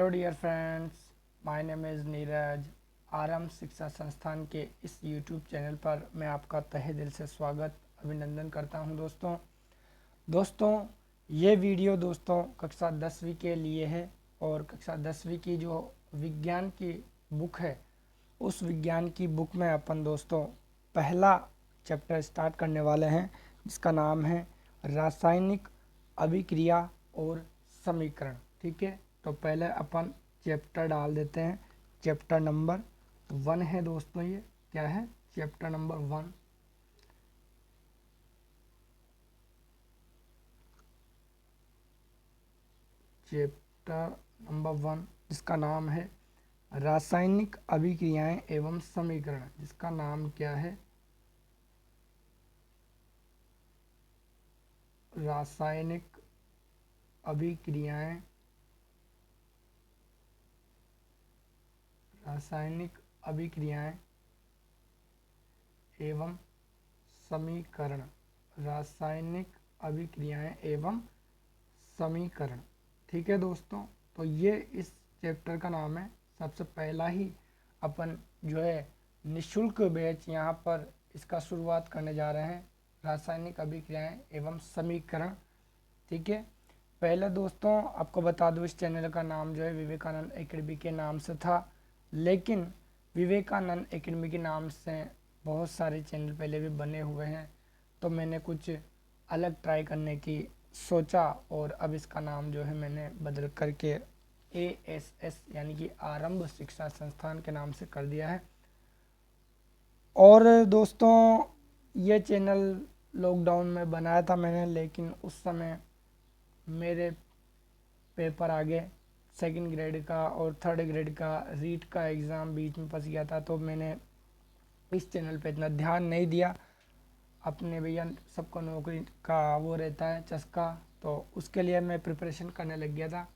Hello dear friends, my name is Neeraj. Aarambh Shiksha संस्थान के इस यूट्यूब चैनल पर मैं आपका तहे दिल से स्वागत अभिनंदन करता हूं। दोस्तों ये वीडियो कक्षा 10वीं के लिए है और कक्षा 10वीं की जो विज्ञान की बुक है उस विज्ञान की बुक में अपन पहला चैप्टर स्टार्ट करने वाले हैं, जिसका नाम है रासायनिक अभिक्रिया और समीकरण। ठीक है, तो पहले अपन चैप्टर डाल देते हैं। चैप्टर नंबर 1 है दोस्तों, ये क्या है? Chapter number 1। चैप्टर नंबर 1 जिसका नाम है रासायनिक अभिक्रियाएं एवं समीकरण, जिसका नाम क्या है? रासायनिक अभिक्रियाएं एवं समीकरण। रासायनिक अभिक्रियाएं एवं समीकरण। ठीक है दोस्तों, तो ये इस चैप्टर का नाम है। सबसे पहला ही अपन जो है निशुल्क बैच यहाँ पर इसका शुरुआत करने जा रहे हैं, रासायनिक अभिक्रियाएं एवं समीकरण। ठीक है, पहले दोस्तों आपको बता दूं, इस चैनल का नाम जो है विवेकानंद एकेडमी के नाम से था, लेकिन विवेकानंद एकेडमी के नाम से बहुत सारे चैनल पहले भी बने हुए हैं, तो मैंने कुछ अलग ट्राई करने की सोचा और अब इसका नाम जो है मैंने बदल करके ASS यानी कि आरंभ शिक्षा संस्थान के नाम से कर दिया है। और दोस्तों ये चैनल लॉकडाउन में बनाया था मैंने, लेकिन उस समय मेरे पेपर आ गए, सेकंड ग्रेड का और थर्ड ग्रेड का रीट का एग्ज़ाम बीच में फंस गया था, तो मैंने इस चैनल पे इतना ध्यान नहीं दिया। अपने भैया सबको नौकरी का वो रहता है चस्का, तो उसके लिए मैं प्रिपरेशन करने लग गया था।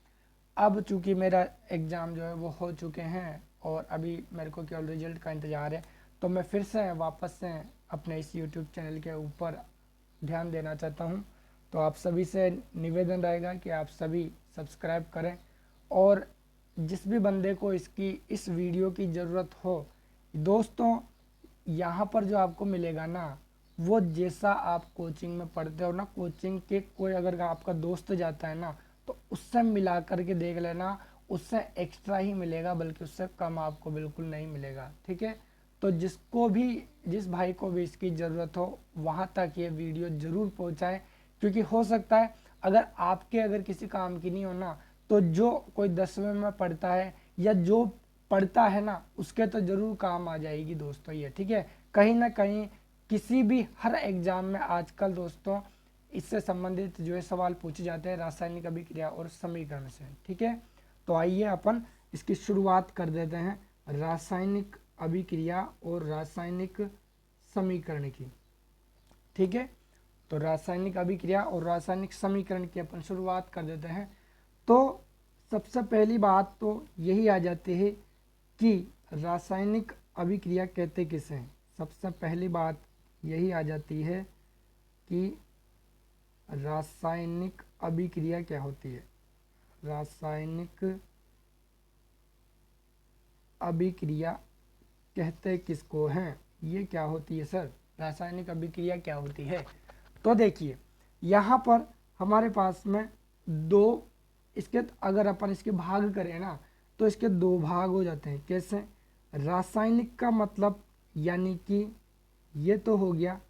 अब चूँकि मेरा एग्ज़ाम जो है वो हो चुके हैं और अभी मेरे को केवल रिजल्ट का इंतज़ार है, तो मैं फिर से वापस से अपने इस यूट्यूब चैनल के ऊपर ध्यान देना चाहता हूँ। तो आप सभी से निवेदन रहेगा कि आप सभी सब्सक्राइब करें, और जिस भी बंदे को इस वीडियो की ज़रूरत हो दोस्तों, यहाँ पर जो आपको मिलेगा ना, वो जैसा आप कोचिंग में पढ़ते हो ना, कोचिंग के कोई अगर आपका दोस्त जाता है ना, तो उससे मिला करके देख लेना, उससे एक्स्ट्रा ही मिलेगा, बल्कि उससे कम आपको बिल्कुल नहीं मिलेगा। ठीक है, तो जिस भाई को भी इसकी ज़रूरत हो वहाँ तक ये वीडियो ज़रूर पहुँचाए, क्योंकि हो सकता है अगर किसी काम की नहीं हो ना, तो जो कोई 10वीं में पढ़ता है या जो पढ़ता है ना, उसके तो ज़रूर काम आ जाएगी दोस्तों ये। ठीक है, कहीं ना कहीं किसी भी हर एग्ज़ाम में आजकल दोस्तों इससे संबंधित जो है सवाल पूछे जाते हैं, रासायनिक अभिक्रिया और समीकरण से। ठीक है, तो आइए अपन इसकी शुरुआत कर देते हैं, रासायनिक अभिक्रिया और रासायनिक समीकरण की। ठीक है, तो रासायनिक अभिक्रिया और रासायनिक समीकरण की अपन शुरुआत कर देते हैं। तो सबसे पहली बात तो यही आ जाती है कि रासायनिक अभिक्रिया कहते किसे हैं। सबसे पहली बात यही आ जाती है कि रासायनिक अभिक्रिया क्या होती है। रासायनिक अभिक्रिया कहते किसको हैं? ये क्या होती है सर? रासायनिक अभिक्रिया क्या होती है? तो देखिए यहाँ पर हमारे पास में अगर अपन इसके भाग करें ना, तो इसके 2 भाग हो जाते हैं। कैसे? रासायनिक का मतलब यानी कि ये तो हो गया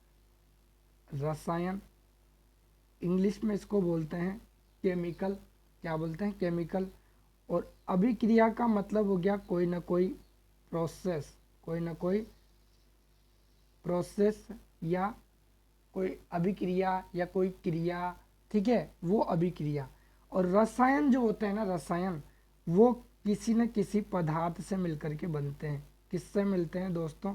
रसायन, इंग्लिश में इसको बोलते हैं केमिकल। क्या बोलते हैं? केमिकल। और अभिक्रिया का मतलब हो गया कोई ना कोई प्रोसेस या कोई अभिक्रिया या कोई क्रिया। ठीक है, वो अभिक्रिया। और रसायन जो होते हैं ना, रसायन वो किसी न किसी पदार्थ से मिलकर के बनते हैं। किससे मिलते हैं दोस्तों?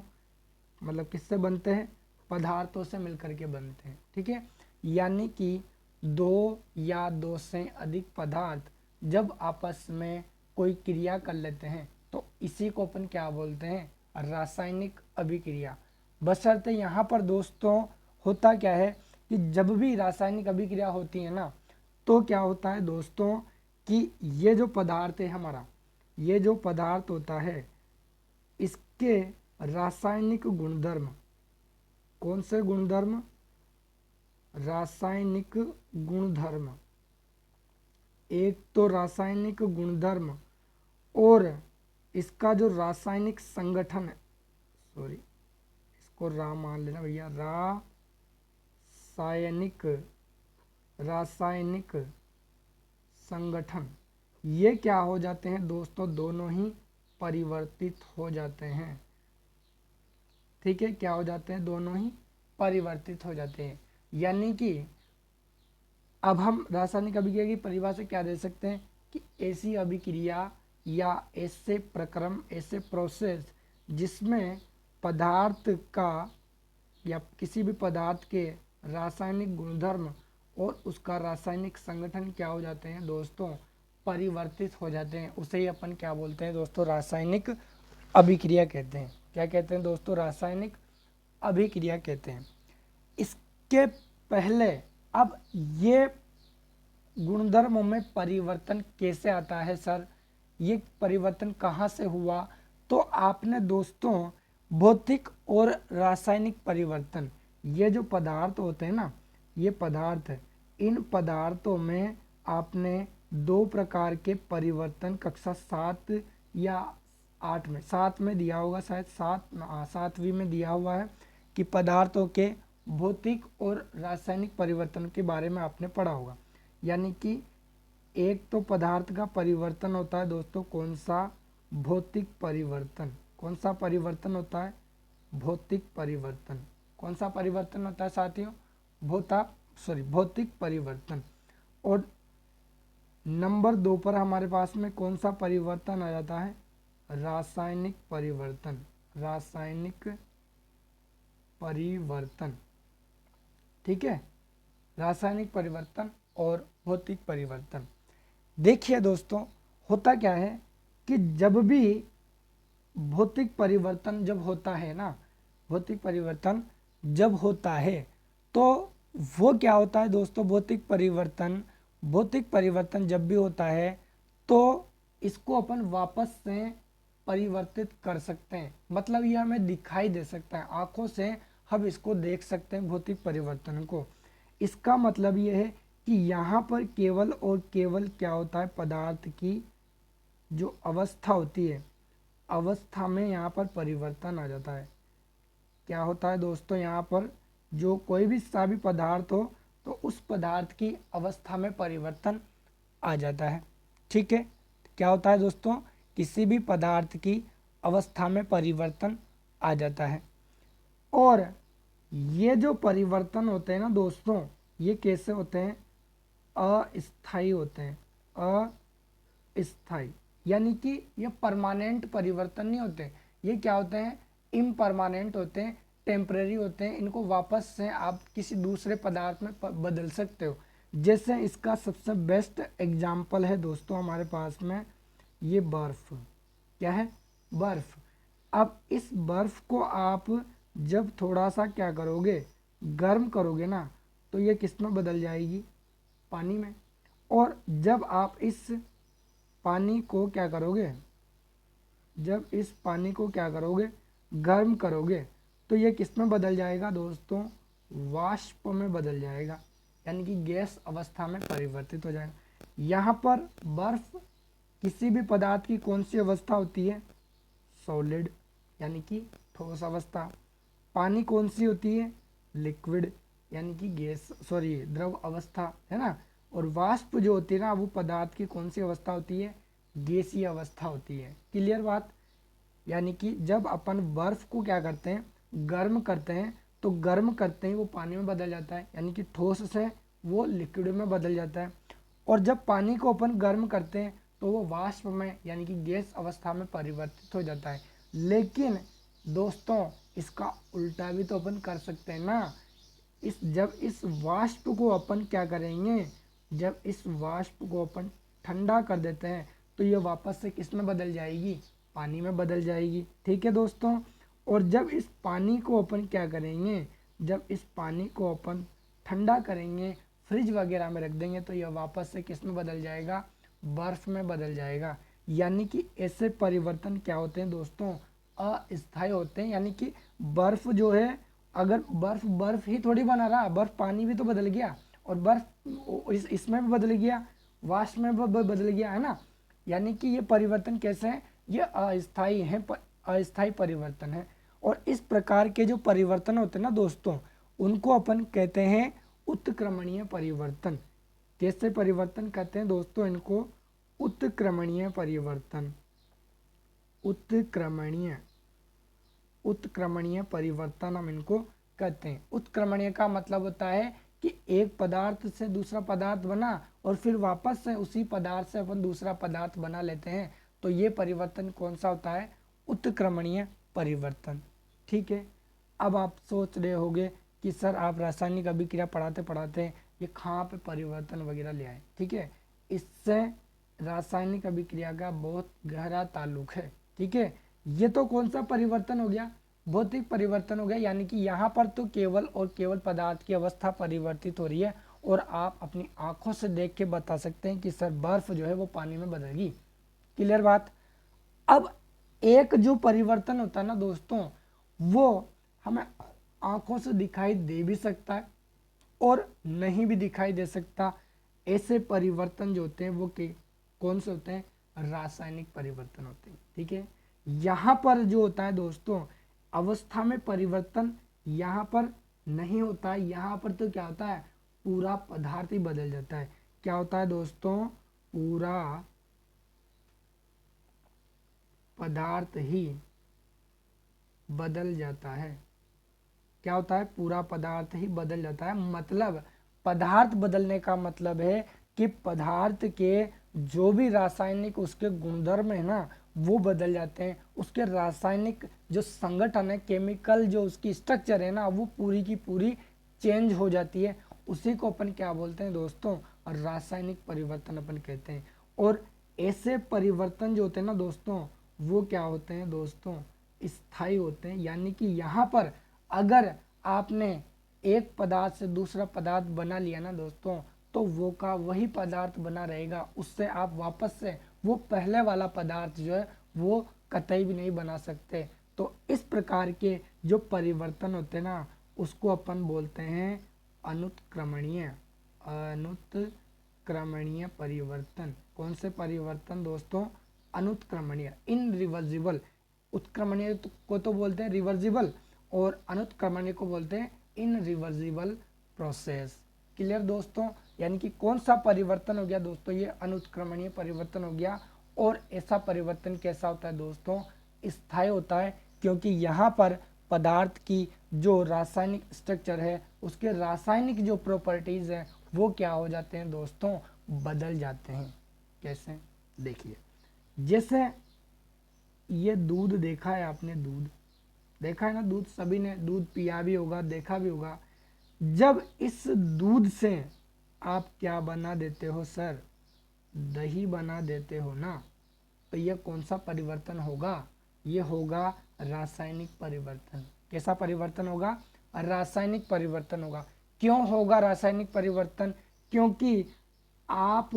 मतलब किससे बनते हैं? पदार्थों से मिलकर के बनते हैं। ठीक है, यानी कि 2 या 2 से अधिक पदार्थ जब आपस में कोई क्रिया कर लेते हैं, तो इसी को अपन क्या बोलते हैं? रासायनिक अभिक्रिया। बशर्ते यहाँ पर दोस्तों होता क्या है कि जब भी रासायनिक अभिक्रिया होती है ना, तो क्या होता है दोस्तों कि ये जो पदार्थ है हमारा, ये जो पदार्थ होता है इसके रासायनिक गुणधर्म, कौन से गुणधर्म, रासायनिक गुणधर्म, एक तो रासायनिक गुणधर्म और इसका जो रासायनिक संगठन है, सॉरी इसको रा मान लेना भैया, रासायनिक, रासायनिक संगठन, ये क्या हो जाते हैं दोस्तों, दोनों ही परिवर्तित हो जाते हैं। ठीक है, क्या हो जाते हैं, दोनों ही परिवर्तित हो जाते हैं। यानी कि अब हम रासायनिक अभिक्रिया की परिभाषा क्या दे सकते हैं कि ऐसी अभिक्रिया या ऐसे प्रक्रम, ऐसे प्रोसेस जिसमें पदार्थ का या किसी भी पदार्थ के रासायनिक गुणधर्म और उसका रासायनिक संगठन क्या हो जाते हैं दोस्तों, परिवर्तित हो जाते हैं, उसे ही अपन क्या बोलते हैं दोस्तों, रासायनिक अभिक्रिया कहते हैं। क्या कहते हैं दोस्तों, रासायनिक अभिक्रिया कहते हैं। इसके पहले अब ये गुणधर्मों में परिवर्तन कैसे आता है सर, ये परिवर्तन कहाँ से हुआ, तो आपने दोस्तों भौतिक और रासायनिक परिवर्तन, ये जो पदार्थ होते हैं ना, ये पदार्थ, इन पदार्थों में आपने दो प्रकार के परिवर्तन कक्षा 7 या 8 में, 7 में दिया होगा शायद, 7वीं में दिया हुआ है कि पदार्थों के भौतिक और रासायनिक परिवर्तन के बारे में आपने पढ़ा होगा। यानी कि एक तो पदार्थ का परिवर्तन होता है दोस्तों, कौन सा, भौतिक परिवर्तन, कौन सा परिवर्तन होता है, भौतिक परिवर्तन, कौन सा परिवर्तन होता है साथियों, भौतिक परिवर्तन। और नंबर 2 पर हमारे पास में कौन सा परिवर्तन आ जाता है, रासायनिक परिवर्तन, रासायनिक परिवर्तन। ठीक है, रासायनिक परिवर्तन और भौतिक परिवर्तन। देखिए दोस्तों, होता क्या है कि जब भी भौतिक परिवर्तन जब होता है ना, भौतिक परिवर्तन जब होता है तो वो क्या होता है दोस्तों, भौतिक परिवर्तन जब भी होता है तो इसको अपन वापस से परिवर्तित कर सकते हैं। मतलब ये हमें दिखाई दे सकता है, आंखों से हम इसको देख सकते हैं भौतिक परिवर्तन को। इसका मतलब ये है कि यहाँ पर केवल और केवल क्या होता है, पदार्थ की जो अवस्था होती है, अवस्था में यहाँ पर परिवर्तन आ जाता है। क्या होता है दोस्तों, यहाँ पर जो कोई भी सा भी पदार्थ हो तो उस पदार्थ की अवस्था में परिवर्तन आ जाता है। ठीक है, क्या होता है दोस्तों, किसी भी पदार्थ की अवस्था में परिवर्तन आ जाता है। और ये जो परिवर्तन होते हैं ना दोस्तों, ये कैसे होते हैं, अस्थाई होते हैं, अस्थाई, यानी कि ये परमानेंट परिवर्तन नहीं होते, ये क्या होते हैं, इम्परमानेंट होते हैं, टेम्परेरी होते हैं। इनको वापस से आप किसी दूसरे पदार्थ में बदल सकते हो। जैसे इसका सबसे बेस्ट एग्जाम्पल है दोस्तों हमारे पास में ये बर्फ, क्या है, बर्फ। अब इस बर्फ को आप जब थोड़ा सा क्या करोगे, गर्म करोगे ना, तो ये किस में बदल जाएगी, पानी में। और जब आप इस पानी को क्या करोगे, जब इस पानी को क्या करोगे, गर्म करोगे, तो ये किस में बदल जाएगा दोस्तों, वाष्प में बदल जाएगा, यानी कि गैस अवस्था में परिवर्तित हो जाएगा। यहाँ पर बर्फ किसी भी पदार्थ की कौन सी अवस्था होती है, सॉलिड, यानी कि ठोस अवस्था। पानी कौन सी होती है, लिक्विड, यानी कि गैस, सॉरी द्रव अवस्था, है ना। और वाष्प जो होती है ना, वो पदार्थ की कौन सी अवस्था होती है, गैसीय अवस्था होती है। क्लियर बात। यानी कि जब अपन बर्फ को क्या करते हैं, गर्म करते हैं, तो गर्म करते ही वो पानी में बदल जाता है, यानी कि ठोस से वो लिक्विड में बदल जाता है। और जब पानी को अपन गर्म करते हैं तो वो वाष्प में, यानी कि गैस अवस्था में परिवर्तित हो जाता है। लेकिन दोस्तों इसका उल्टा भी तो अपन कर सकते हैं ना। जब इस वाष्प को अपन क्या करेंगे, जब इस वाष्प को अपन ठंडा कर देते हैं तो ये वापस से किस में बदल जाएगी, पानी में बदल जाएगी। ठीक है दोस्तों। और जब इस पानी को अपन क्या करेंगे, जब इस पानी को अपन ठंडा करेंगे, फ्रिज वगैरह में रख देंगे, तो यह वापस से किस में बदल जाएगा, बर्फ़ में बदल जाएगा। यानी कि ऐसे परिवर्तन क्या होते हैं दोस्तों, अस्थायी होते हैं। यानी कि बर्फ जो है, अगर बर्फ बर्फ ही थोड़ी बना रहा, बर्फ पानी भी तो बदल गया, और बर्फ इसमें भी बदल गया, वाष्प में भी बदल गया, है ना। यानी कि ये परिवर्तन कैसे हैं, ये अस्थायी हैं, अस्थायी परिवर्तन है। और इस प्रकार के जो परिवर्तन होते हैं ना दोस्तों, उनको अपन कहते हैं उत्क्रमणीय परिवर्तन। कैसे परिवर्तन कहते हैं दोस्तों इनको, उत्क्रमणीय परिवर्तन। उत्क्रमणीय उत्क्रमणीय परिवर्तन हम इनको कहते हैं। उत्क्रमणीय का मतलब होता है कि एक पदार्थ से दूसरा पदार्थ बना और फिर वापस से उसी पदार्थ से अपन दूसरा पदार्थ बना लेते हैं, तो ये परिवर्तन कौन सा होता है, उत्क्रमणीय परिवर्तन। ठीक है। अब आप सोच रहे होंगे कि सर आप रासायनिक अभिक्रिया पढ़ाते पढ़ाते ये कहाँ पे परिवर्तन वगैरह ले आए। ठीक है, इससे रासायनिक अभिक्रिया का बहुत गहरा ताल्लुक है। ठीक है, ये तो कौन सा परिवर्तन हो गया, भौतिक परिवर्तन हो गया। यानी कि यहाँ पर तो केवल और केवल पदार्थ की अवस्था परिवर्तित हो रही है, और आप अपनी आंखों से देख के बता सकते हैं कि सर बर्फ जो है वो पानी में बदलेगी। क्लियर बात। अब एक जो परिवर्तन होता है ना दोस्तों, वो हमें आंखों से दिखाई दे भी सकता है और नहीं भी दिखाई दे सकता। ऐसे परिवर्तन जो होते हैं वो कौन से होते हैं, रासायनिक परिवर्तन होते हैं। ठीक है, यहाँ पर जो होता है दोस्तों, अवस्था में परिवर्तन यहाँ पर नहीं होता है। यहाँ पर तो क्या होता है, पूरा पदार्थ ही बदल जाता है। क्या होता है दोस्तों, पूरा पदार्थ ही बदल जाता है। क्या होता है, पूरा पदार्थ ही बदल जाता है। मतलब पदार्थ बदलने का मतलब है कि पदार्थ के जो भी रासायनिक उसके गुणधर्म है ना, वो बदल जाते हैं। उसके रासायनिक जो संगठन है, केमिकल जो उसकी स्ट्रक्चर है ना, वो पूरी की पूरी चेंज हो जाती है। उसी को अपन क्या बोलते हैं दोस्तों, रासायनिक परिवर्तन अपन कहते हैं। और ऐसे परिवर्तन जो होते हैं ना दोस्तों, वो क्या होते हैं दोस्तों, स्थायी होते हैं। यानी कि यहाँ पर अगर आपने एक पदार्थ से दूसरा पदार्थ बना लिया ना दोस्तों, तो वो का वही पदार्थ बना रहेगा। उससे आप वापस से वो पहले वाला पदार्थ जो है वो कतई भी नहीं बना सकते। तो इस प्रकार के जो परिवर्तन होते हैं ना, उसको अपन बोलते हैं अनुत्क्रमणीय अनुत्क्रमणीय परिवर्तन। कौन से परिवर्तन दोस्तों, अनुत्क्रमणीय, इनरिवर्सिबल। उत्क्रमणीय को तो बोलते हैं रिवर्सिबल, और अनुत्क्रमणीय को बोलते हैं इनरिवर्सिबल प्रोसेस। क्लियर दोस्तों। यानी कि कौन सा परिवर्तन हो गया दोस्तों, ये अनुत्क्रमणीय परिवर्तन हो गया। और ऐसा परिवर्तन कैसा होता है दोस्तों, स्थायी होता है। क्योंकि यहाँ पर पदार्थ की जो रासायनिक स्ट्रक्चर है, उसके रासायनिक जो प्रॉपर्टीज है, वो क्या हो जाते हैं दोस्तों, बदल जाते हैं। कैसे, देखिए, जैसे ये दूध देखा है आपने, दूध देखा है ना, दूध सभी ने दूध पिया भी होगा, देखा भी होगा। जब इस दूध से आप क्या बना देते हो सर, दही बना देते हो ना, तो यह कौन सा परिवर्तन होगा, ये होगा रासायनिक परिवर्तन। कैसा परिवर्तन होगा, रासायनिक परिवर्तन होगा। क्यों होगा रासायनिक परिवर्तन, क्योंकि आप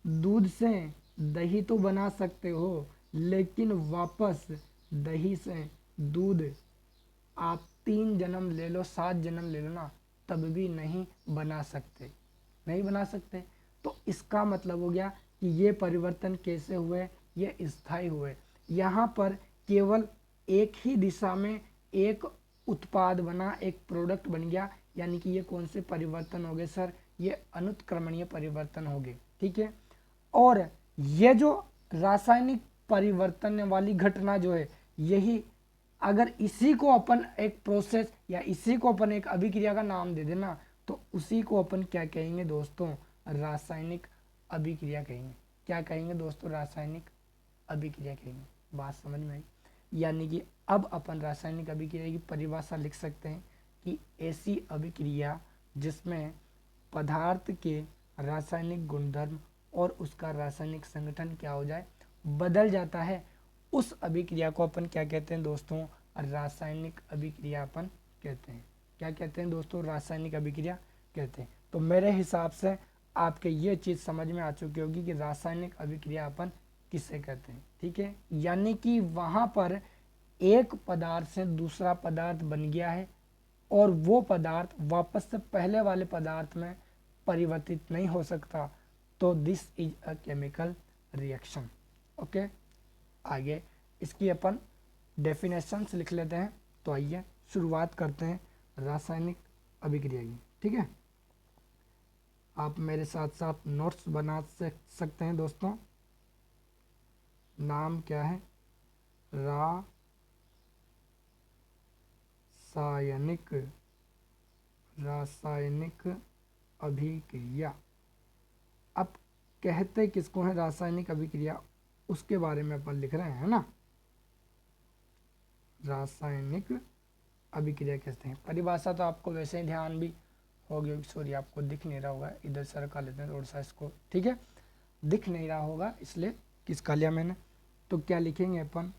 दूध से दही तो बना सकते हो, लेकिन वापस दही से दूध आप 3 जन्म ले लो, 7 जन्म ले लो ना, तब भी नहीं बना सकते, नहीं बना सकते। तो इसका मतलब हो गया कि ये परिवर्तन कैसे हुए, ये स्थायी हुए। यहाँ पर केवल एक ही दिशा में एक उत्पाद बना, एक प्रोडक्ट बन गया। यानी कि ये कौन से परिवर्तन हो गए सर, ये अनुत्क्रमणीय परिवर्तन हो गए। ठीक है, और ये जो रासायनिक परिवर्तन वाली घटना जो है, यही अगर इसी को अपन एक प्रोसेस या इसी को अपन एक अभिक्रिया का नाम दे देना, तो उसी को अपन क्या कहेंगे दोस्तों, रासायनिक अभिक्रिया कहेंगे। क्या कहेंगे दोस्तों, रासायनिक अभिक्रिया कहेंगे। बात समझ में आई। यानी कि अब अपन रासायनिक अभिक्रिया की परिभाषा लिख सकते हैं कि ऐसी अभिक्रिया जिसमें पदार्थ के रासायनिक गुणधर्म और उसका रासायनिक संगठन क्या हो जाए, बदल जाता है, उस अभिक्रिया को अपन क्या कहते हैं दोस्तों, रासायनिक अभिक्रिया अपन कहते हैं। क्या कहते हैं दोस्तों, रासायनिक अभिक्रिया कहते हैं। तो मेरे हिसाब से आपके ये चीज़ समझ में आ चुकी होगी कि रासायनिक अभिक्रिया अपन किसे कहते हैं। ठीक है, यानी कि वहाँ पर एक पदार्थ से दूसरा पदार्थ बन गया है और वो पदार्थ वापस से पहले वाले पदार्थ में परिवर्तित नहीं हो सकता, तो this is a chemical reaction. Okay, आगे इसकी अपन डेफिनेशंस लिख लेते हैं। तो आइए शुरुआत करते हैं रासायनिक अभिक्रिया की। ठीक है, आप मेरे साथ साथ नोट्स बना सकते हैं दोस्तों। नाम क्या है? रासायनिक अभिक्रिया। अब कहते किसको है रासायनिक अभिक्रिया, उसके बारे में अपन लिख रहे हैं ना। रासायनिक अभिक्रिया कहते हैं, परिभाषा तो आपको वैसे ही ध्यान भी होगी, सॉरी आपको दिख नहीं रहा होगा, इधर सरका लेते हैं थोड़ा सा इसको। ठीक है, दिख नहीं रहा होगा इसलिए किसका लिया मैंने। तो क्या लिखेंगे अपन?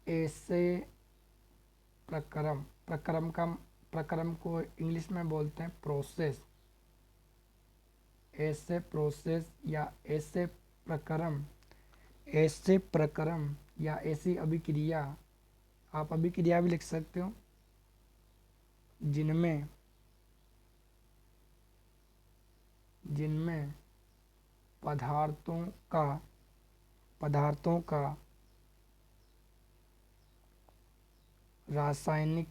ऐसे प्रक्रम, प्रक्रम को इंग्लिश में बोलते हैं प्रोसेस। ऐसे प्रोसेस या ऐसे प्रक्रम या ऐसी अभिक्रिया, आप अभिक्रिया भी लिख सकते हो, जिनमें पदार्थों का रासायनिक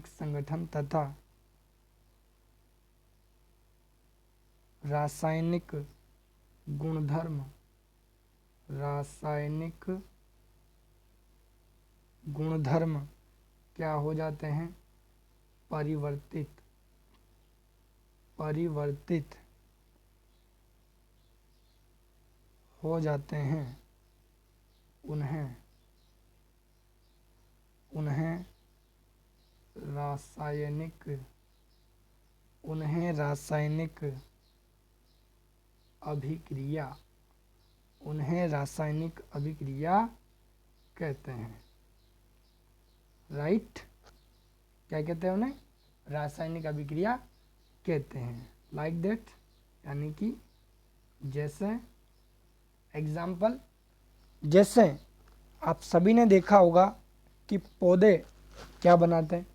संगठन तथा रासायनिक गुणधर्म क्या हो जाते हैं? परिवर्तित हो जाते हैं। उन्हें रासायनिक अभिक्रिया कहते हैं। राइट, क्या कहते हैं उन्हें? रासायनिक अभिक्रिया कहते हैं। लाइक दैट, यानी कि जैसे एग्जाम्पल, जैसे आप सभी ने देखा होगा कि पौधे क्या बनाते हैं?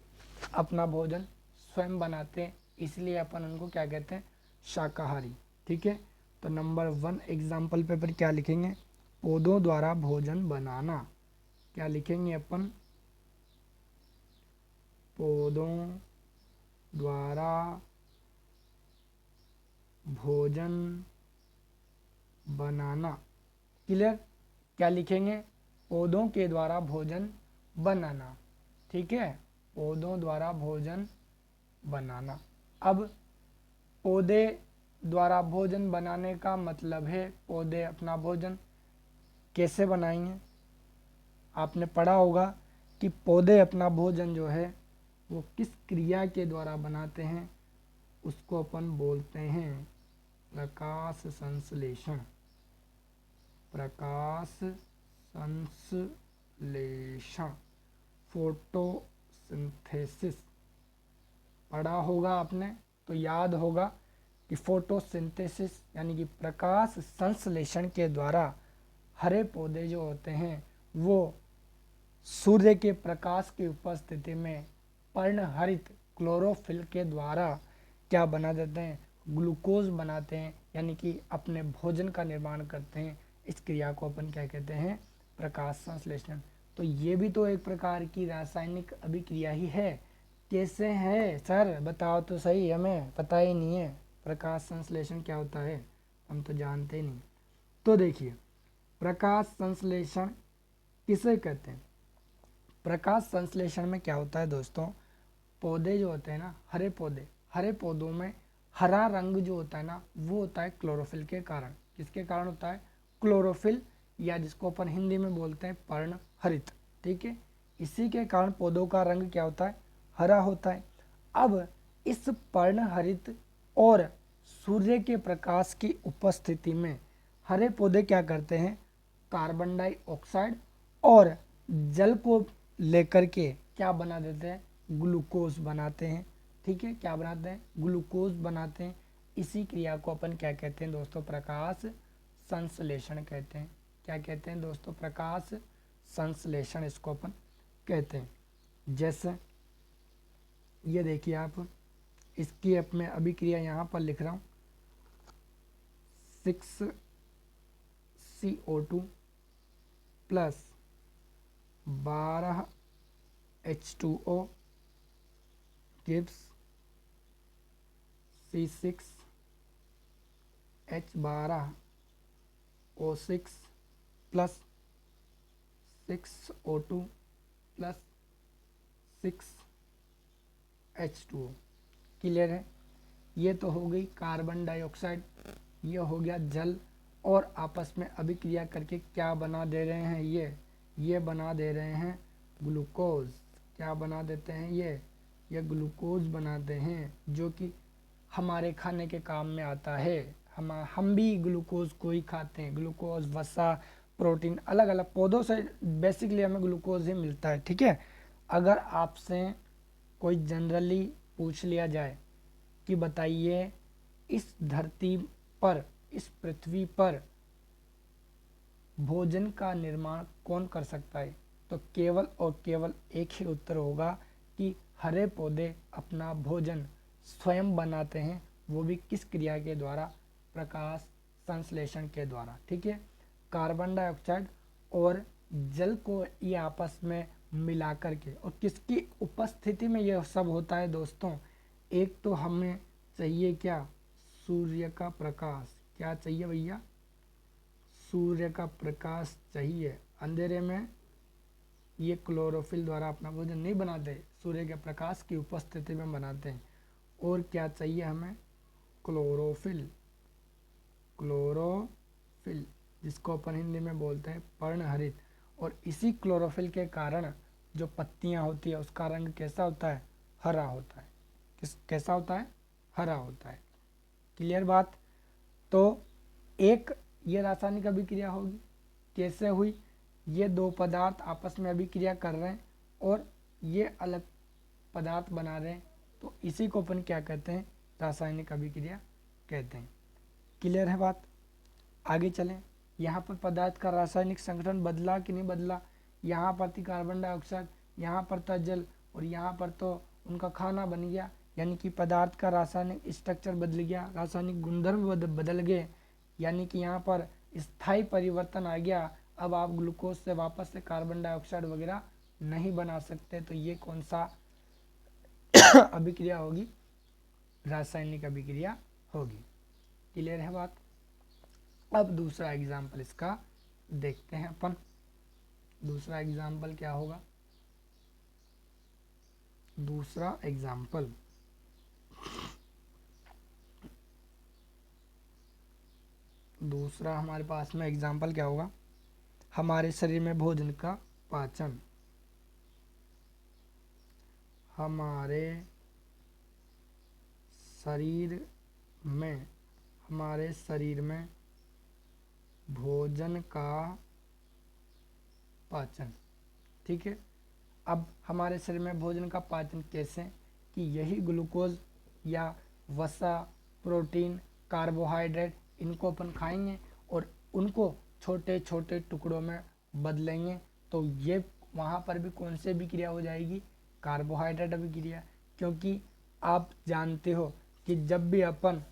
अपना भोजन स्वयं बनाते हैं, इसलिए अपन उनको क्या कहते हैं? शाकाहारी। ठीक है, तो नंबर 1 एग्जाम्पल पेपर क्या लिखेंगे? पौधों द्वारा भोजन बनाना। क्या लिखेंगे अपन? पौधों द्वारा भोजन बनाना। क्लियर? क्या लिखेंगे? पौधों के द्वारा भोजन बनाना। ठीक है, पौधों द्वारा भोजन बनाना। अब पौधे द्वारा भोजन बनाने का मतलब है पौधे अपना भोजन कैसे बनाएंगे? आपने पढ़ा होगा कि पौधे अपना भोजन जो है वो किस क्रिया के द्वारा बनाते हैं, उसको अपन बोलते हैं प्रकाश संश्लेषण। फोटोसिंथेसिस पढ़ा होगा आपने, तो याद होगा कि फोटोसिंथेसिस यानी कि प्रकाश संश्लेषण के द्वारा हरे पौधे जो होते हैं वो सूर्य के प्रकाश की उपस्थिति में पर्णहरित क्लोरोफिल के द्वारा क्या बना देते हैं? ग्लूकोज बनाते हैं, यानी कि अपने भोजन का निर्माण करते हैं। इस क्रिया को अपन क्या कहते हैं? प्रकाश संश्लेषण। तो ये भी तो एक प्रकार की रासायनिक अभिक्रिया ही है। कैसे है सर, बताओ तो सही, हमें पता ही नहीं है प्रकाश संश्लेषण क्या होता है, हम तो जानते ही नहीं। तो देखिए, प्रकाश संश्लेषण किसे कहते हैं? प्रकाश संश्लेषण में क्या होता है दोस्तों? पौधे जो होते हैं ना, हरे पौधों में हरा रंग जो होता है ना, वो होता है क्लोरोफिल के कारण। किसके कारण होता है? क्लोरोफिल, या जिसको अपन हिंदी में बोलते हैं पर्णहरित। ठीक है, इसी के कारण पौधों का रंग क्या होता है? हरा होता है। अब इस पर्णहरित और सूर्य के प्रकाश की उपस्थिति में हरे पौधे क्या करते हैं? कार्बन डाइऑक्साइड और जल को लेकर के क्या बना देते हैं? ग्लूकोज बनाते हैं। ठीक है, क्या बनाते हैं, ग्लूकोज बनाते हैं। इसी क्रिया को अपन क्या कहते हैं दोस्तों, प्रकाश संश्लेषण कहते हैं। क्या कहते हैं दोस्तों, प्रकाश संश्लेषण इसको अपन कहते हैं। जैसे ये देखिए आप, इसकी अब मैं अभिक्रिया यहाँ पर लिख रहा हूँ, 6CO2 plus 12H2O gives C6H12O6 plus 6O2 plus 6H2O। Clear है। ये तो हो गई कार्बन डाइऑक्साइड, ये हो गया जल, और आपस में अभिक्रिया करके क्या बना दे रहे हैं, ये बना दे रहे हैं ग्लूकोज। क्या बना देते हैं, ये ग्लूकोज बनाते हैं, जो कि हमारे खाने के काम में आता है। हम भी ग्लूकोज को ही खाते हैं। ग्लूकोज, वसा, प्रोटीन, अलग अलग पौधों से बेसिकली हमें ग्लूकोज ही मिलता है। ठीक है। अगर आपसे कोई जनरली पूछ लिया जाए कि बताइए इस धरती पर, इस पृथ्वी पर भोजन का निर्माण कौन कर सकता है, तो केवल और केवल एक ही उत्तर होगा कि हरे पौधे अपना भोजन स्वयं बनाते हैं, वो भी किस क्रिया के द्वारा, प्रकाश संश्लेषण के द्वारा। ठीक है। कार्बन डाइऑक्साइड और जल को ये आपस में मिला करके, और किसकी उपस्थिति में यह सब होता है दोस्तों, एक तो हमें चाहिए क्या, सूर्य का प्रकाश। क्या चाहिए भैया, सूर्य का प्रकाश चाहिए। अंधेरे में ये क्लोरोफिल द्वारा अपना भोजन नहीं बनाते, सूर्य के प्रकाश की उपस्थिति में बनाते हैं। और क्या चाहिए हमें, क्लोरोफिल। क्लोरोफिल जिसको अपन हिंदी में बोलते हैं पर्णहरित। और इसी क्लोरोफिल के कारण जो पत्तियां होती है उसका रंग कैसा होता है, हरा होता है। कैसा होता है, हरा होता है। क्लियर बात। तो एक ये रासायनिक अभिक्रिया होगी, कैसे हुई, ये दो पदार्थ आपस में अभिक्रिया कर रहे हैं और ये अलग पदार्थ बना रहे हैं, तो इसी को अपन क्या कहते हैं, रासायनिक अभिक्रिया कहते हैं। क्लियर है बात। आगे चलें। यहाँ पर पदार्थ का रासायनिक संगठन बदला कि नहीं बदला, यहाँ पर थी कार्बन डाइऑक्साइड, यहाँ पर था जल, और यहाँ पर तो उनका खाना बन गया। यानी कि पदार्थ का रासायनिक स्ट्रक्चर बदल गया, रासायनिक गुणधर्म बदल गए, यानी कि यहाँ पर स्थायी परिवर्तन आ गया। अब आप ग्लूकोज से वापस से कार्बन डाइऑक्साइड वगैरह नहीं बना सकते। तो ये कौन सा अभिक्रिया होगी, रासायनिक अभिक्रिया होगी। क्लियर है बात। अब दूसरा एग्जाम्पल इसका देखते हैं अपन। दूसरा एग्जाम्पल क्या होगा, दूसरा एग्जाम्पल, दूसरा हमारे पास में एग्जाम्पल क्या होगा, हमारे शरीर में भोजन का पाचन। हमारे शरीर में भोजन का पाचन। ठीक है। अब हमारे शरीर में भोजन का पाचन कैसे, कि यही ग्लूकोज या वसा, प्रोटीन, कार्बोहाइड्रेट, इनको अपन खाएंगे और उनको छोटे छोटे टुकड़ों में बदलेंगे, तो ये वहाँ पर भी कौन से अभिक्रिया हो जाएगी, कार्बोहाइड्रेट अभिक्रिया। क्योंकि आप जानते हो कि जब भी अपन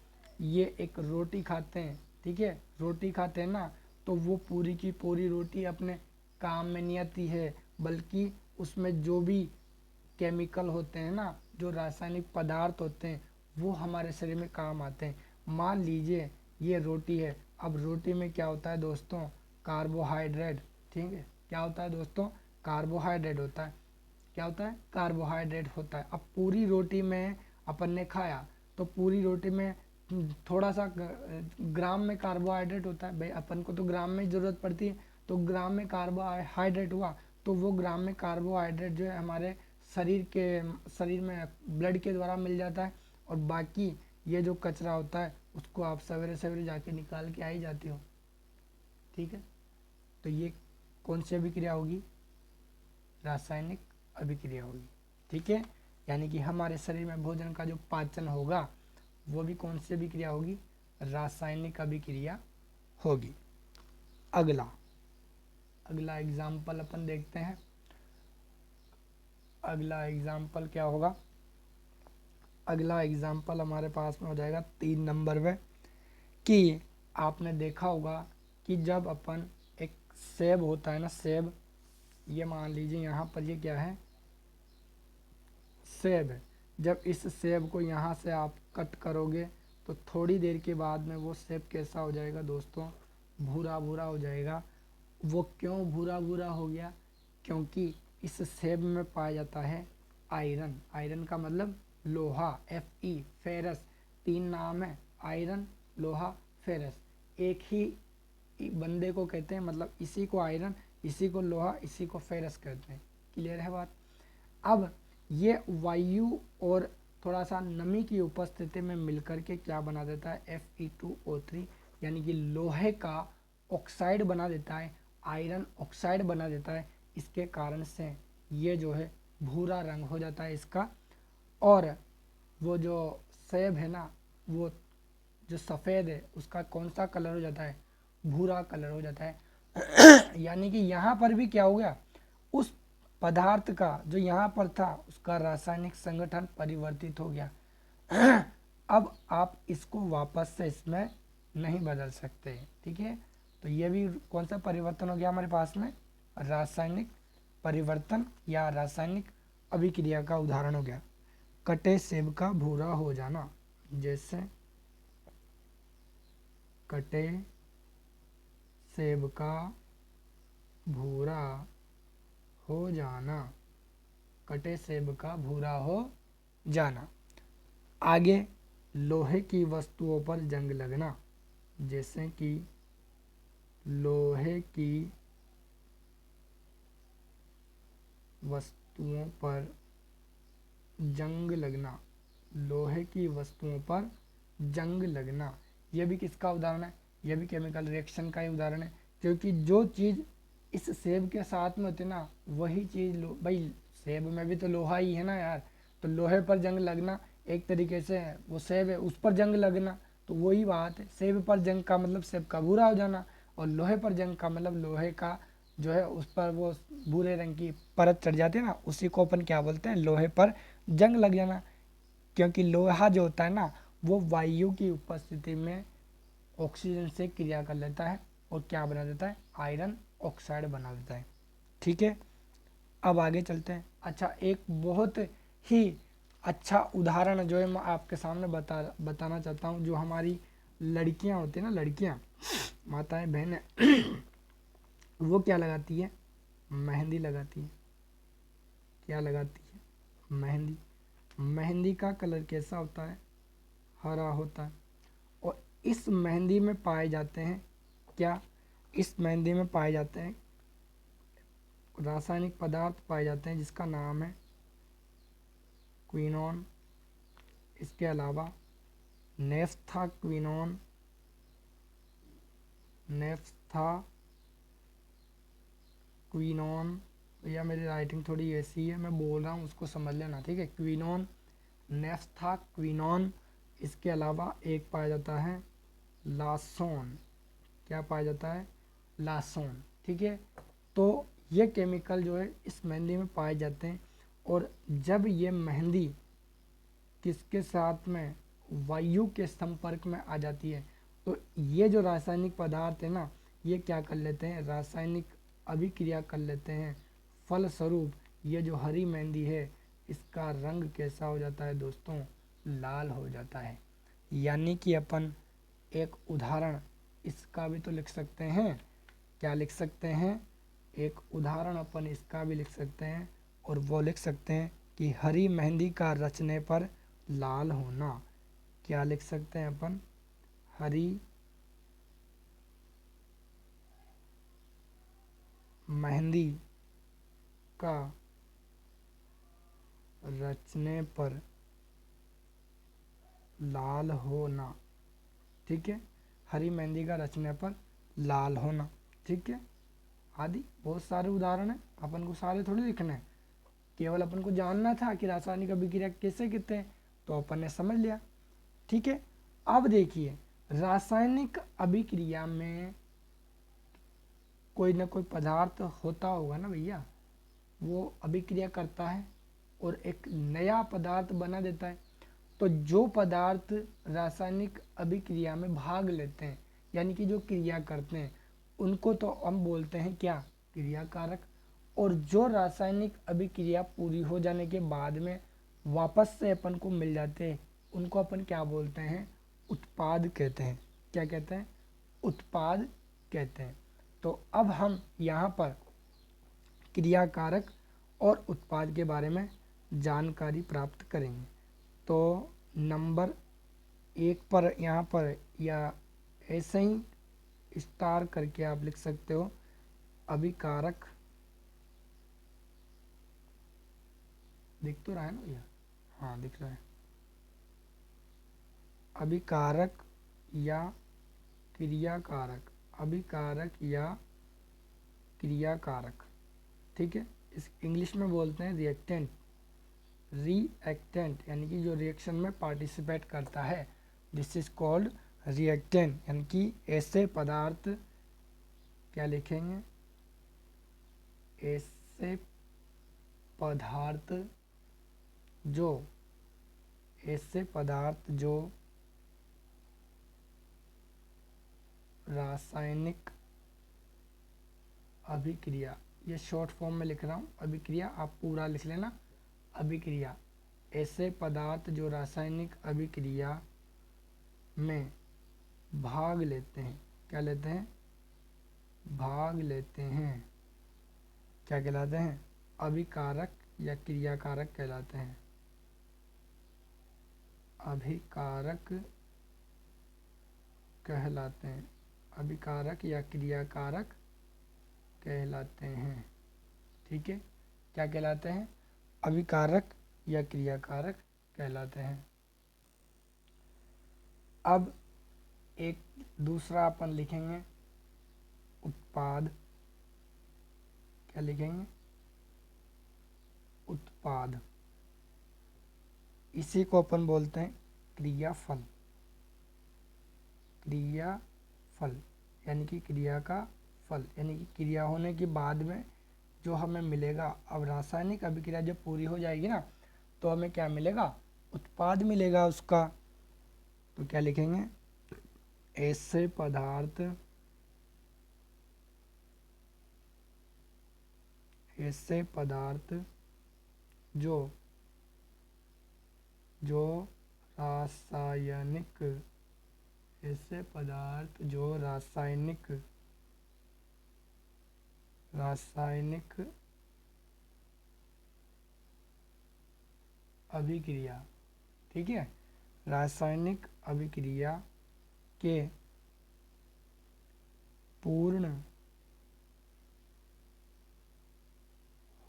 ये एक रोटी खाते हैं, ठीक है, रोटी खाते हैं ना, तो वो पूरी की पूरी रोटी अपने काम में नहीं आती है, बल्कि उसमें जो भी केमिकल होते हैं ना, जो रासायनिक पदार्थ होते हैं, वो हमारे शरीर में काम आते हैं। मान लीजिए ये रोटी है, अब रोटी में क्या होता है दोस्तों, कार्बोहाइड्रेट। ठीक है, क्या होता है दोस्तों, कार्बोहाइड्रेट होता है। क्या होता है, कार्बोहाइड्रेट होता है। अब पूरी रोटी में अपन ने खाया, तो पूरी रोटी में थोड़ा सा ग्राम में कार्बोहाइड्रेट होता है भाई, अपन को तो ग्राम में ज़रूरत पड़ती है, तो ग्राम में कार्बोहाइड्रेट हुआ, तो वो ग्राम में कार्बोहाइड्रेट जो है हमारे शरीर में ब्लड के द्वारा मिल जाता है। और बाकी ये जो कचरा होता है उसको आप सवेरे सवेरे जाके निकाल के आ ही जाते हो। ठीक है। तो ये कौन सी अभिक्रिया होगी, रासायनिक अभिक्रिया होगी। ठीक है। यानी कि हमारे शरीर में भोजन का जो पाचन होगा वो भी कौन सी अभिक्रिया होगी, रासायनिक अभिक्रिया होगी। अगला एग्जाम्पल अपन देखते हैं। अगला एग्जाम्पल क्या होगा, अगला एग्जाम्पल हमारे पास में हो जाएगा 3 नंबर में, कि आपने देखा होगा कि जब अपन एक सेब होता है ना, सेब, ये मान लीजिए यहाँ पर ये क्या है, सेब है। जब इस सेब को यहाँ से आप कट करोगे तो थोड़ी देर के बाद में वो सेब कैसा हो जाएगा दोस्तों, भूरा भूरा हो जाएगा। वो क्यों भूरा भूरा हो गया, क्योंकि इस सेब में पाया जाता है आयरन। आयरन का मतलब लोहा, Fe, फेरस, 3 नाम है, आयरन, लोहा, फेरस। एक ही बंदे को कहते हैं, मतलब इसी को आयरन, इसी को लोहा, इसी को फेरस कहते हैं। क्लियर है बात। अब ये वायु और थोड़ा सा नमी की उपस्थिति में मिलकर के क्या बना देता है, Fe2O3, यानी कि लोहे का ऑक्साइड बना देता है, आयरन ऑक्साइड बना देता है। इसके कारण से ये जो है भूरा रंग हो जाता है इसका, और वो जो सेब है ना, वो जो सफ़ेद है उसका कौन सा कलर हो जाता है, भूरा कलर हो जाता है। यानी कि यहाँ पर भी क्या हो गया, उस पदार्थ का जो यहाँ पर था उसका रासायनिक संगठन परिवर्तित हो गया। अब आप इसको वापस से इसमें नहीं बदल सकते, ठीक है। तो ये भी कौन सा परिवर्तन हो गया हमारे पास में, रासायनिक परिवर्तन या रासायनिक अभिक्रिया का उदाहरण हो गया। कटे सेब का भूरा हो जाना, जैसे कटे सेब का भूरा हो जाना, कटे सेब का भूरा हो जाना। आगे लोहे की वस्तुओं पर जंग लगना, जैसे कि लोहे की वस्तुओं पर जंग लगना, लोहे की वस्तुओं पर जंग लगना। यह भी किसका उदाहरण है, यह भी केमिकल रिएक्शन का ही उदाहरण है, क्योंकि जो चीज़ इस सेब के साथ में होती ना वही चीज़ भाई सेब में भी तो लोहा ही है ना यार, तो लोहे पर जंग लगना एक तरीके से है, वो सेब है उस पर जंग लगना, तो वही बात है। सेब पर जंग का मतलब सेब का भूरा हो जाना, और लोहे पर जंग का मतलब लोहे का जो है उस पर वो भूरे रंग की परत चढ़ जाती है ना, उसी को अपन क्या बोलते हैं, लोहे पर जंग लग जाना। क्योंकि लोहा जो होता है ना वो वायु की उपस्थिति में ऑक्सीजन से क्रिया कर लेता है और क्या बना देता है, आयरन ऑक्साइड बना देता है, ठीक है। अब आगे चलते हैं। अच्छा, एक बहुत ही अच्छा उदाहरण जो है मैं आपके सामने बताना चाहता हूँ। जो हमारी लड़कियाँ होती हैं ना, लड़कियाँ, माताएं, बहनें, वो क्या लगाती है, मेहंदी लगाती है। क्या लगाती है, मेहंदी। मेहंदी का कलर कैसा होता है, हरा होता है। और इस मेहंदी में पाए जाते हैं क्या, इस मेहंदी में पाए जाते हैं रासायनिक पदार्थ पाए जाते हैं जिसका नाम है क्विनोन। इसके अलावा नेफ्थाक्विनोन, नेफ्थाक्विनोन, या मेरी राइटिंग थोड़ी ऐसी है, मैं बोल रहा हूँ उसको समझ लेना, ठीक है। क्विनोन, नेफ्थाक्विनोन। इसके अलावा एक पाया जाता है लासोन। क्या पाया जाता है, लासोन, ठीक है। तो ये केमिकल जो है इस मेहंदी में पाए जाते हैं, और जब ये मेहंदी किसके साथ में, वायु के संपर्क में आ जाती है, तो ये जो रासायनिक पदार्थ है ना ये क्या कर लेते हैं, रासायनिक अभिक्रिया कर लेते हैं। फलस्वरूप ये जो हरी मेहंदी है इसका रंग कैसा हो जाता है दोस्तों, लाल हो जाता है। यानी कि अपन एक उदाहरण इसका भी तो लिख सकते हैं, क्या लिख सकते हैं, एक उदाहरण अपन इसका भी लिख सकते हैं, और वो लिख सकते हैं कि हरी मेहंदी का रचने पर लाल होना। क्या लिख सकते हैं अपन, हरी मेहंदी का रचने पर लाल होना, ठीक है। हरी मेहंदी का रचने पर लाल होना, ठीक है। आदि बहुत सारे उदाहरण हैं, अपन को सारे थोड़ी लिखने हैं। केवल अपन को जानना था कि रासायनिक अभिक्रिया कैसे कहते हैं, तो अपन ने समझ लिया। ठीक है, अब देखिए रासायनिक अभिक्रिया में कोई ना कोई पदार्थ होता होगा ना भैया, वो अभिक्रिया करता है और एक नया पदार्थ बना देता है। तो जो पदार्थ रासायनिक अभिक्रिया में भाग लेते हैं, यानी कि जो क्रिया करते हैं, उनको तो हम बोलते हैं क्या, क्रियाकारक। और जो रासायनिक अभिक्रिया पूरी हो जाने के बाद में वापस से अपन को मिल जाते हैं, उनको अपन क्या बोलते हैं, उत्पाद कहते हैं। क्या कहते हैं, उत्पाद कहते हैं। तो अब हम यहाँ पर क्रियाकारक और उत्पाद के बारे में जानकारी प्राप्त करेंगे। तो नंबर 1 पर यहाँ पर या ऐसे ही स्टार करके आप लिख सकते हो, अभिकारक। दिख तो रहा है ना भैया, हाँ दिख रहा है। अभिकारक या क्रियाकारक, अभिकारक या क्रियाकारक। ठीक है, इस इंग्लिश में बोलते हैं रिएक्टेंट। रिएक्टेंट यानी कि जो रिएक्शन में पार्टिसिपेट करता है, दिस इज कॉल्ड रिएक्टेंट। यानी कि ऐसे पदार्थ, क्या लिखेंगे, ऐसे पदार्थ जो, ऐसे पदार्थ जो रासायनिक अभिक्रिया, ये शॉर्ट फॉर्म में लिख रहा हूँ, अभिक्रिया आप पूरा लिख लेना, अभिक्रिया, ऐसे पदार्थ जो रासायनिक अभिक्रिया में भाग लेते हैं, क्या लेते हैं, भाग लेते हैं, क्या कहलाते हैं, अभिकारक या क्रियाकारक कहलाते हैं। अभिकारक कहलाते हैं, अभिकारक या क्रियाकारक कहलाते हैं। ठीक है, क्या कहलाते हैं, अभिकारक या क्रियाकारक कहलाते हैं। अब एक दूसरा अपन लिखेंगे उत्पाद। क्या लिखेंगे, उत्पाद। इसी को अपन बोलते हैं क्रियाफल। क्रियाफल यानी कि क्रिया का फल, यानी कि क्रिया होने के बाद में जो हमें मिलेगा। अब रासायनिक अभिक्रिया जब पूरी हो जाएगी ना, तो हमें क्या मिलेगा, उत्पाद मिलेगा उसका। तो क्या लिखेंगे, ऐसे पदार्थ, ऐसे पदार्थ जो रासायनिक, ऐसे पदार्थ जो रासायनिक अभिक्रिया, ठीक है, रासायनिक अभिक्रिया के पूर्ण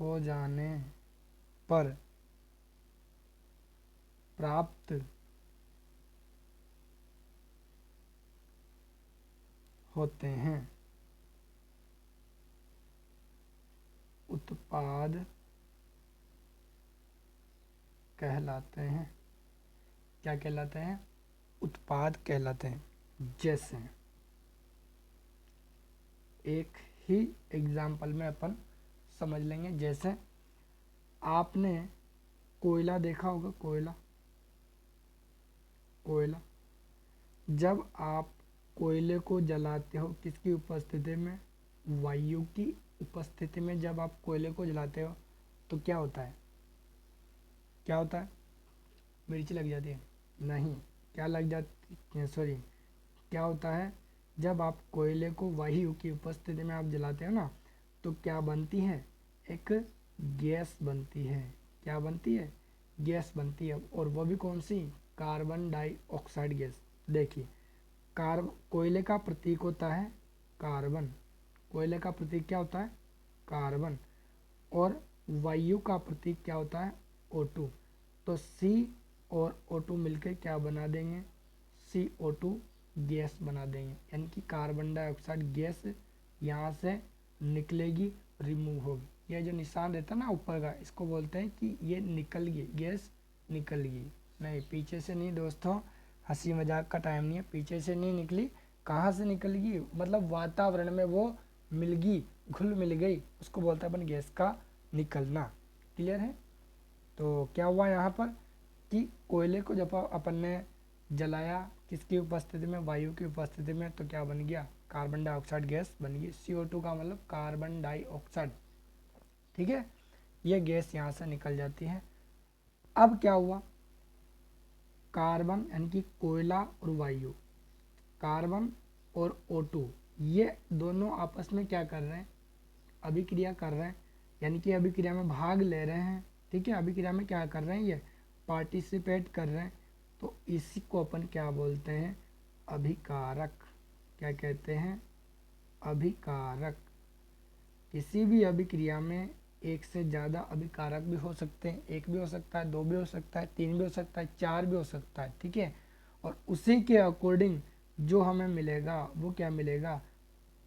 हो जाने पर प्राप्त होते हैं, उत्पाद कहलाते हैं। क्या कहलाते हैं, उत्पाद कहलाते हैं। जैसे एक ही एग्जाम्पल में अपन समझ लेंगे। जैसे आपने कोयला देखा होगा, कोयला, कोयला, जब आप कोयले को जलाते हो, किसकी उपस्थिति में, वायु की उपस्थिति में जब आप कोयले को जलाते हो, तो क्या होता है, क्या होता है, मिर्च लग जाती है, नहीं, क्या लग जाती है, सॉरी, क्या होता है, जब आप कोयले को वायु की उपस्थिति में आप जलाते हो ना, तो क्या बनती है, एक गैस बनती है। क्या बनती है, गैस बनती है। और वो भी कौन सी, कार्बन डाइऑक्साइड गैस। देखिए कोयले का प्रतीक होता है कार्बन, कोयले का प्रतीक क्या होता है, कार्बन, और वायु का प्रतीक क्या होता है, O2। तो C और O2 मिलकर क्या बना देंगे, CO2 गैस बना देंगे। यानी कि कार्बन डाइऑक्साइड गैस यहाँ से निकलेगी, रिमूव होगी। ये जो निशान रहता है ना ऊपर का, इसको बोलते हैं कि ये निकल गई, गैस निकल गई। नहीं, पीछे से नहीं दोस्तों, हंसी मजाक का टाइम नहीं है, पीछे से नहीं निकली। कहाँ से निकल गई, मतलब वातावरण में वो मिल गई, घुल मिल गई, उसको बोलते हैं अपन गैस का निकलना। क्लियर है। तो क्या हुआ यहाँ पर कि कोयले को जब अपन ने जलाया किसकी उपस्थिति में, वायु की उपस्थिति में, तो क्या बन गया, कार्बन डाइऑक्साइड गैस बन गई। CO2 का मतलब कार्बन डाइऑक्साइड। ठीक है, ये गैस यहाँ से निकल जाती है। अब क्या हुआ, कार्बन यानी कि कोयला और वायु, कार्बन और O2, ये दोनों आपस में क्या कर रहे हैं, अभिक्रिया कर रहे हैं, यानी कि अभिक्रिया में भाग ले रहे हैं। ठीक है, अभिक्रिया में क्या कर रहे हैं, ये पार्टिसिपेट कर रहे हैं। तो इसी को अपन क्या बोलते हैं, अभिकारक। क्या कहते हैं, अभिकारक। किसी भी अभिक्रिया में एक से ज़्यादा अभिकारक भी हो सकते हैं, एक भी हो सकता है, दो भी हो सकता है, तीन भी हो सकता है, चार भी हो सकता है। ठीक है, और उसी के अकॉर्डिंग जो हमें मिलेगा वो क्या मिलेगा,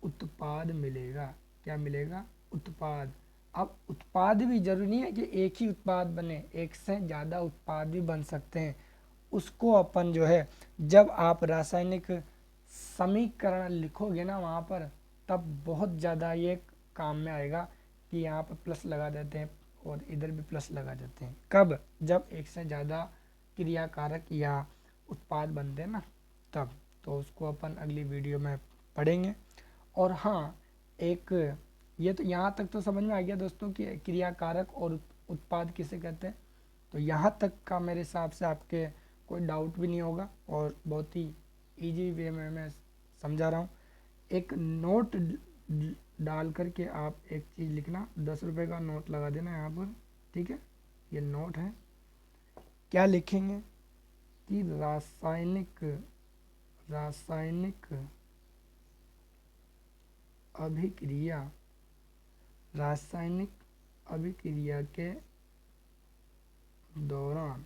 उत्पाद मिलेगा। क्या मिलेगा, उत्पाद। अब उत्पाद भी जरूरी नहीं है कि एक ही उत्पाद बने, एक से ज़्यादा उत्पाद भी बन सकते हैं। उसको अपन जो है, जब आप रासायनिक समीकरण लिखोगे ना वहाँ पर, तब बहुत ज़्यादा ये काम में आएगा कि यहाँ पर प्लस लगा देते हैं और इधर भी प्लस लगा देते हैं। कब, जब एक से ज़्यादा क्रियाकारक या उत्पाद बनते हैं ना, तब। तो उसको अपन अगली वीडियो में पढ़ेंगे। और हाँ, एक ये तो यहाँ तक तो समझ में आ गया दोस्तों कि क्रियाकारक और उत्पाद किसे कहते हैं। तो यहाँ तक का मेरे हिसाब से आपके कोई डाउट भी नहीं होगा और बहुत ही इजी वे में मैं समझा रहा हूँ। एक नोट डाल करके आप एक चीज़ लिखना, 10 रुपये का नोट लगा देना यहाँ पर। ठीक है, ये नोट है। क्या लिखेंगे कि रासायनिक अभिक्रिया, रासायनिक अभिक्रिया के दौरान,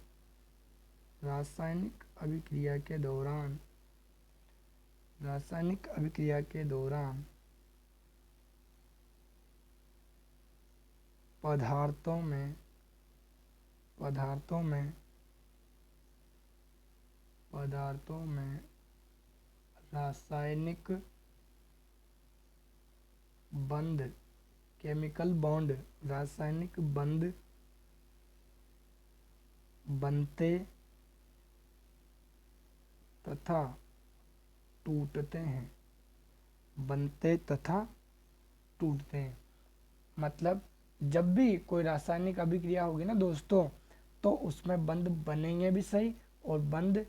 रासायनिक अभिक्रिया के दौरान, रासायनिक अभिक्रिया के दौरान पदार्थों में रासायनिक बंध, केमिकल बॉन्ड, रासायनिक बंध बनते तथा टूटते हैं, बनते तथा टूटते हैं। मतलब जब भी कोई रासायनिक अभिक्रिया होगी ना दोस्तों, तो उसमें बंध बनेंगे भी सही और बंध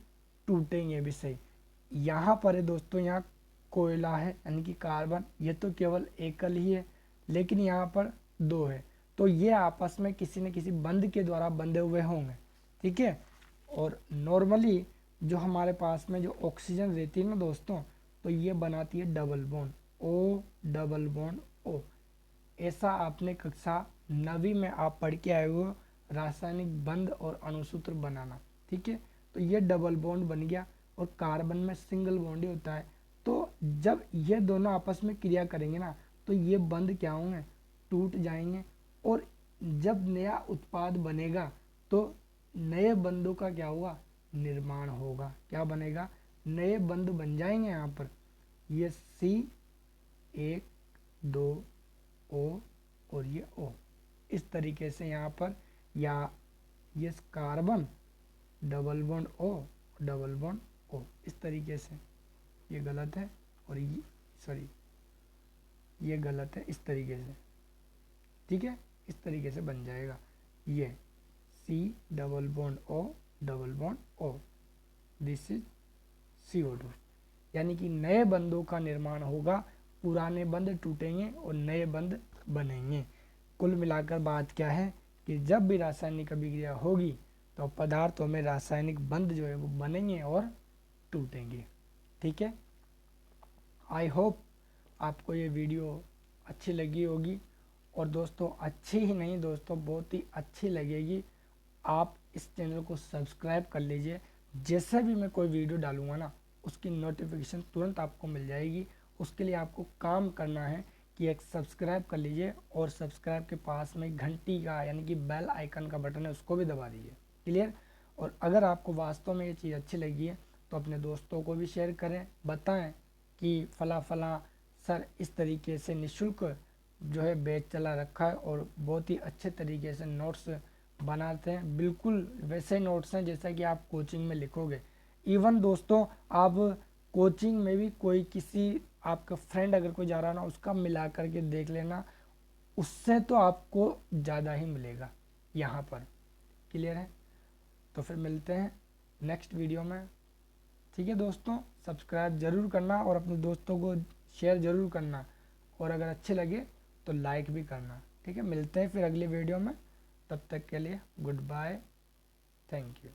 टूटेंगे भी सही। यहाँ पर है दोस्तों, यहाँ कोयला है यानी कि कार्बन, ये तो केवल एकल ही है, लेकिन यहाँ पर दो है, तो ये आपस में किसी न किसी बंध के द्वारा बंधे हुए होंगे। ठीक है, और नॉर्मली जो हमारे पास में जो ऑक्सीजन रहती है ना दोस्तों, तो ये बनाती है double bond, O double bond O। ऐसा आपने कक्षा 9वीं में आप पढ़ के आए हो, रासायनिक बंध और अणुसूत्र बनाना। ठीक है, तो ये डबल बॉन्ड बन गया और कार्बन में सिंगल बॉन्ड ही होता है। तो जब ये दोनों आपस में क्रिया करेंगे ना, तो ये बंध क्या होंगे, टूट जाएंगे। और जब नया उत्पाद बनेगा तो नए बंधों का क्या होगा, निर्माण होगा। क्या बनेगा, नए बंध बन जाएंगे। यहाँ पर ये C1 2 O और ये O, इस तरीके से यहाँ पर, या ये carbon double bond O double bond O, इस तरीके से। ये गलत है और ये सॉरी, ये गलत है, इस तरीके से। ठीक है, इस तरीके से बन जाएगा ये C double bond O double bond O, this is CO2। यानी कि नए बंधों का निर्माण होगा, पुराने बंध टूटेंगे और नए बंध बनेंगे। कुल मिलाकर बात क्या है कि जब भी रासायनिक अभिक्रिया होगी तो पदार्थों में रासायनिक बंध जो है वो बनेंगे और टूटेंगे। ठीक है, आई होप आपको ये वीडियो अच्छी लगी होगी। और दोस्तों अच्छी ही नहीं दोस्तों, बहुत ही अच्छी लगेगी। आप इस चैनल को सब्सक्राइब कर लीजिए, जैसे भी मैं कोई वीडियो डालूंगा ना, उसकी नोटिफिकेशन तुरंत आपको मिल जाएगी। उसके लिए आपको काम करना है कि एक सब्सक्राइब कर लीजिए और सब्सक्राइब के पास में घंटी का यानी कि बेल आइकन का बटन है उसको भी दबा दीजिए। क्लियर। और अगर आपको वास्तव में ये चीज़ अच्छी लगी है तो अपने दोस्तों को भी शेयर करें, बताएं कि फला सर इस तरीके से निःशुल्क जो है बैच चला रखा है और बहुत ही अच्छे तरीके से नोट्स बनाते हैं, बिल्कुल वैसे नोट्स हैं जैसा कि आप कोचिंग में लिखोगे। इवन दोस्तों आप कोचिंग में भी कोई किसी आपका फ्रेंड अगर कोई जा रहा ना उसका मिला करके देख लेना, उससे तो आपको ज़्यादा ही मिलेगा यहाँ पर। क्लियर है। तो फिर मिलते हैं नेक्स्ट वीडियो में। ठीक है दोस्तों, सब्सक्राइब ज़रूर करना और अपने दोस्तों को शेयर ज़रूर करना और अगर अच्छे लगे तो लाइक भी करना। ठीक है, मिलते हैं फिर अगले वीडियो में। तब तक के लिए गुड बाय, थैंक यू।